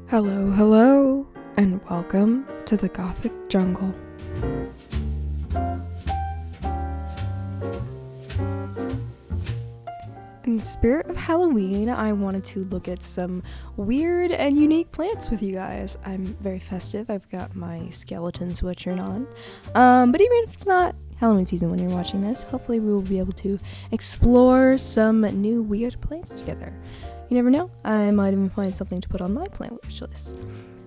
Hello, hello, and welcome to the Gothic Jungle. In the spirit of Halloween, I wanted to look at some weird and unique plants with you guys. I'm very festive. I've got my skeleton sweatshirt on. But even if it's not Halloween season when you're watching this, hopefully we will be able to explore some new weird plants together. You never know, I might even find something to put on my plant wish list.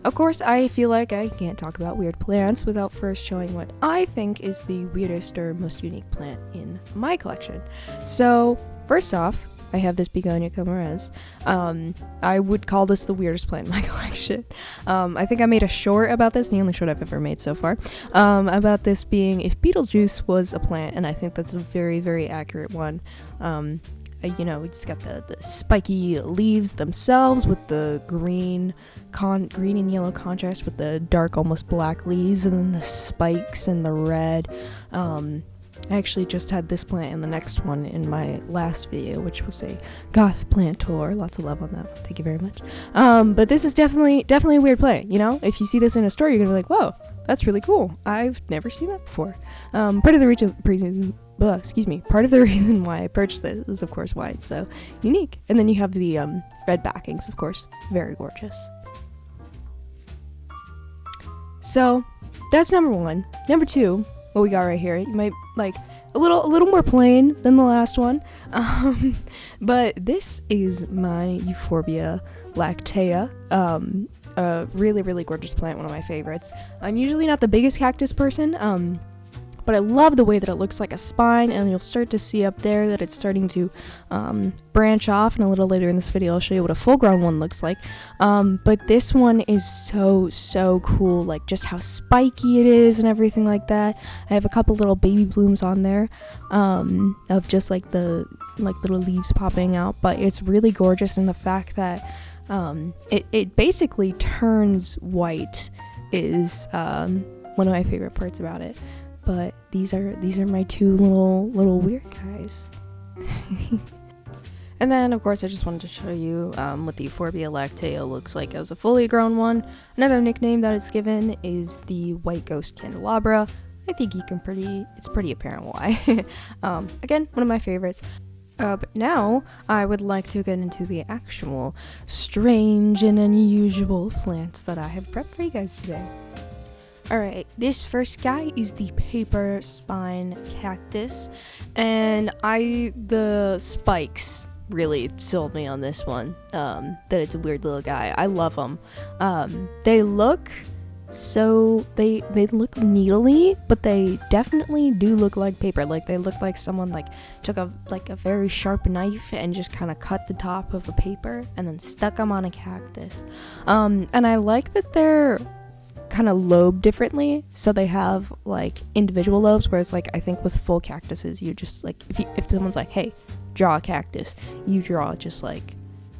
Of course, I feel like I can't talk about weird plants without first showing what I think is the weirdest or most unique plant in my collection. So, first off, I have this Begonia Ferox. I would call this the weirdest plant in my collection. I think I made a short about this, the only short I've ever made so far, about this being if Beetlejuice was a plant, and I think that's a very, very accurate one. It's got the spiky leaves themselves with the green and yellow contrast with the dark, almost black leaves, and then the spikes and the red. I actually just had this plant in the next one in my last video, which was a goth plant tour. Lots of love on that. Thank you very much. But this is definitely a weird plant. You know, if you see this in a store, you're gonna be like, whoa, that's really cool. I've never seen that before. Part of the reason why I purchased this is, of course, why it's so unique. And then you have the red backings, of course, very gorgeous. So that's number one. Number two, what we got right here, you might like a little more plain than the last one, but this is my Euphorbia lactea. A really, really gorgeous plant, one of my favorites. I'm usually not the biggest cactus person, but I love the way that it looks like a spine, and you'll start to see up there that it's starting to branch off, and a little later in this video I'll show you what a full-grown one looks like. But this one is so cool, like just how spiky it is and everything like that. I have a couple little baby blooms on there of just like the little leaves popping out, but it's really gorgeous, and the fact that it basically turns white is one of my favorite parts about it. But these are my two little weird guys. And then, of course, I just wanted to show you what the Euphorbia lactea looks like as a fully grown one. Another nickname that it's given is the white ghost candelabra. I think it's pretty apparent why. Again, one of my favorites. But now I would like to get into the actual strange and unusual plants that I have prepped for you guys today. Alright, this first guy is the paper spine cactus, and the spikes really sold me on this one, that it's a weird little guy. I love them. They look needly, but they definitely do look like paper. Like they look like someone took a very sharp knife and just kind of cut the top of a paper and then stuck them on a cactus. And I like that they're kind of lobed differently, so they have like individual lobes, whereas like I think with full cactuses you just like if someone's like, hey, draw a cactus, you draw just like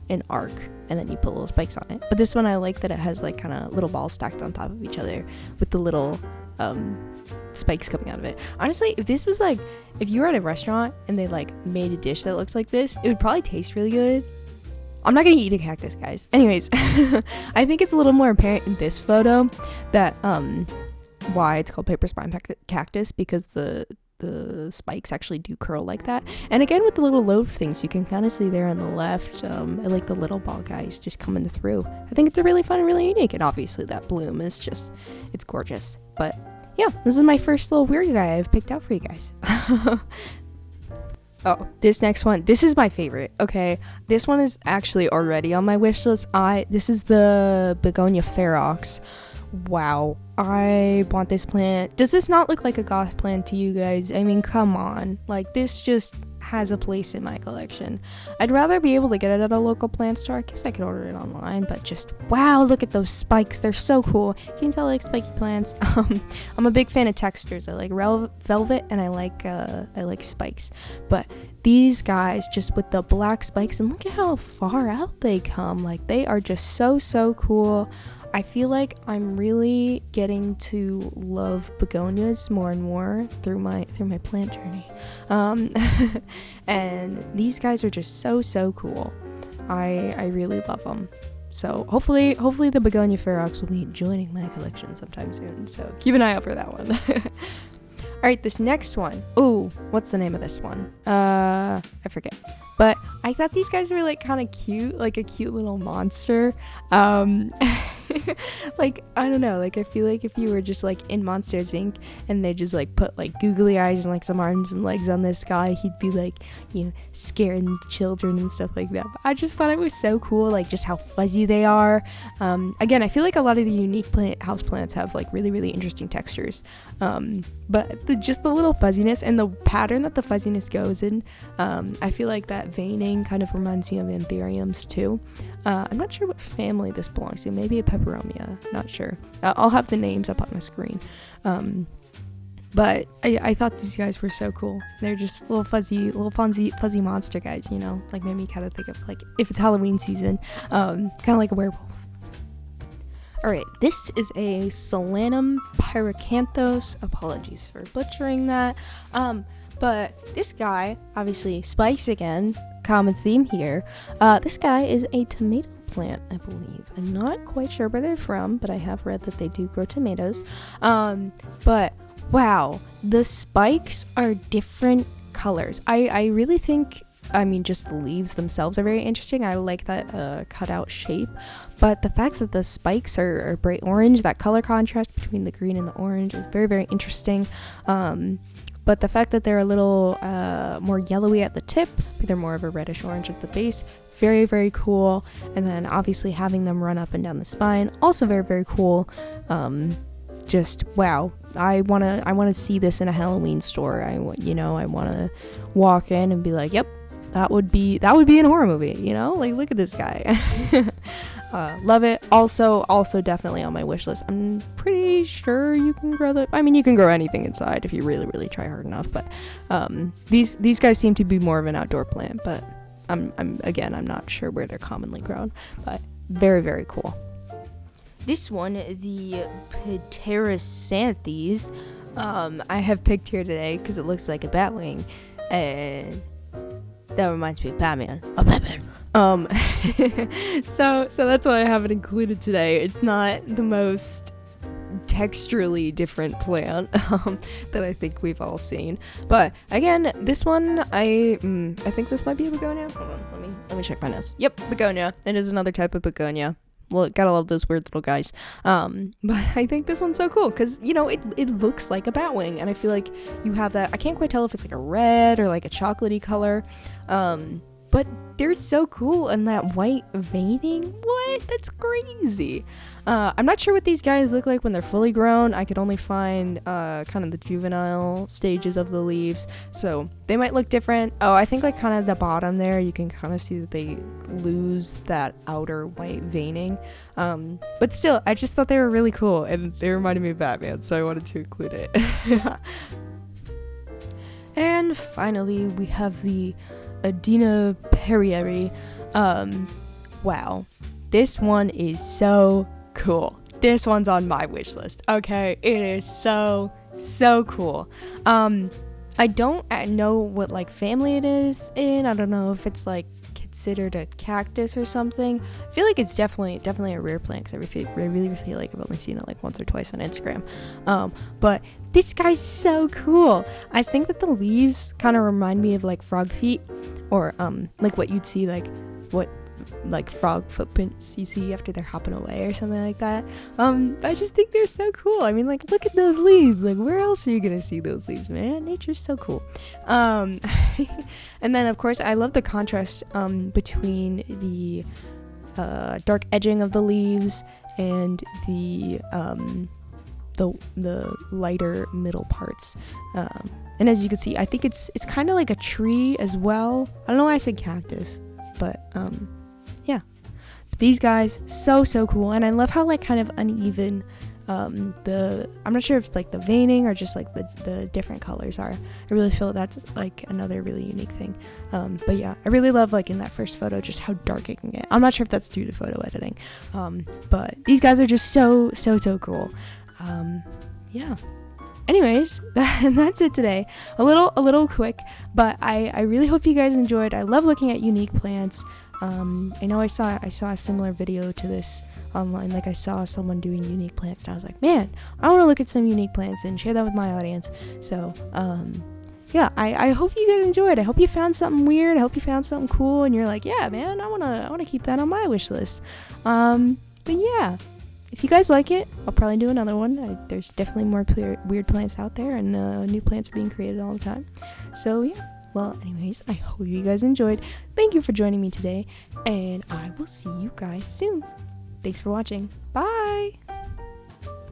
an arc and then you put little spikes on it. But this one I like that it has like kind of little balls stacked on top of each other with the little spikes coming out of it. Honestly, if you were at a restaurant and they like made a dish that looks like this, it would probably taste really good. I'm not gonna eat a cactus, guys. Anyways, I think it's a little more apparent in this photo that why it's called paper spine cactus, because the spikes actually do curl like that. And again, with the little lobe things, you can kind of see there on the left, I like the little ball guys just coming through. I think it's a really fun and really unique, and obviously that bloom is just, it's gorgeous. But yeah, this is my first little weird guy I've picked out for you guys. Oh, this next one, this is my favorite, okay? This one is actually already on my wish list. This is the Bonia Ferox. Wow, I want this plant. Does this not look like a goth plant to you guys? I mean, come on. Like, this just has a place in my collection. I'd rather be able to get it at a local plant store. I guess I could order it online, but just, wow, look at those spikes. They're so cool. You can tell I like spiky plants. I'm a big fan of textures. I like velvet, and I like spikes. But these guys, just with the black spikes, and look at how far out they come. Like, they are just so cool. I feel like I'm really getting to love begonias more and more through my plant journey. And these guys are just so cool. I really love them. So hopefully the Bonia Ferox will be joining my collection sometime soon. So keep an eye out for that one. All right, this next one. Ooh, what's the name of this one? I forget. But I thought these guys were like kind of cute, like a cute little monster. Like, I don't know, like I feel like if you were just like in Monsters Inc. and they just like put like googly eyes and like some arms and legs on this guy, he'd be like, you know, scaring children and stuff like that. But I just thought it was so cool, like just how fuzzy they are. Again, I feel like a lot of the unique house plants have like really, really interesting textures. But just the little fuzziness and the pattern that the fuzziness goes in, I feel like that veining kind of reminds me of anthuriums too. I'm not sure what family this belongs to. Maybe a peperomia. Not sure. I'll have the names up on the screen. But I thought these guys were so cool. They're just little fuzzy monster guys, you know? Like made me kind of think of like if it's Halloween season, kind of like a werewolf. Alright, this is a Solanum pyracanthos. Apologies for butchering that. But this guy, obviously spikes again, common theme here. This guy is a tomato plant, I believe. I'm not quite sure where they're from, but I have read that they do grow tomatoes. But wow, the spikes are different colors. I really think, I mean, just the leaves themselves are very interesting. I like that cutout shape, but the fact that the spikes are bright orange, that color contrast between the green and the orange is very, very interesting. But the fact that they're a little more yellowy at the tip, but they're more of a reddish orange at the base, very, very cool. And then obviously having them run up and down the spine, also very, very cool. Just wow. I wanna see this in a Halloween store. I wanna walk in and be like, yep, that would be in a horror movie, you know? Like, look at this guy. Love it. Also definitely on my wish list. I'm pretty sure you can grow you can grow anything inside if you really, really try hard enough. But these guys seem to be more of an outdoor plant. But I'm not sure where they're commonly grown. But very, very cool. This one, the Pterosanthes, I have picked here today because it looks like a bat wing, and that reminds me of Batman. Oh, Batman. So that's why I have it included today. It's not the most texturally different plant that I think we've all seen, but again, this one I think this might be a begonia. Hold on, let me check my notes. Yep, begonia. It is another type of begonia. Well, gotta love those weird little guys. But I think this one's so cool because, you know, it looks like a bat wing, and I feel like you have that. I can't quite tell if it's like a red or like a chocolatey color. But they're so cool, and that white veining, what? That's crazy. I'm not sure what these guys look like when they're fully grown. I could only find kind of the juvenile stages of the leaves, so they might look different. Oh, I think like kind of the bottom there, you can kind of see that they lose that outer white veining. But still, I just thought they were really cool, and they reminded me of Batman, so I wanted to include it. And finally, we have the Adena Perier. Wow, this one is so cool. This one's on my wish list. Okay, it is so cool. I don't know what like family it is in. I don't know if it's like considered a cactus or something. I feel like it's definitely a rare plant because I really feel like I've only seen it like once or twice on Instagram. But this guy's so cool. I think that the leaves kind of remind me of like frog feet, or like what you'd see like frog footprints you see after they're hopping away or something like that. I just think they're so cool. I mean, like, look at those leaves. Like, where else are you gonna see those leaves, man? Nature's so cool. And then of course I love the contrast between the dark edging of the leaves and the lighter middle parts. And as you can see, I think it's kind of like a tree as well. I don't know why I said cactus, but yeah. But these guys, so cool. And I love how like kind of uneven I'm not sure if it's like the veining or just like the different colors are. I really feel that's like another really unique thing. But yeah, I really love like in that first photo just how dark it can get. I'm not sure if that's due to photo editing. But these guys are just so cool. Yeah. Anyways, that's it today. A little quick, but I really hope you guys enjoyed. I love looking at unique plants. I know I saw a similar video to this online. Like, I saw someone doing unique plants, and I was like, man, I want to look at some unique plants and share that with my audience. So yeah, I hope you guys enjoyed. I hope you found something weird. I hope you found something cool, and you're like, yeah, man, I wanna keep that on my wish list. But yeah, if you guys like it, I'll probably do another one. There's definitely more weird plants out there, and new plants are being created all the time. So yeah, well, anyways, I hope you guys enjoyed. Thank you for joining me today, and I will see you guys soon. Thanks for watching. Bye!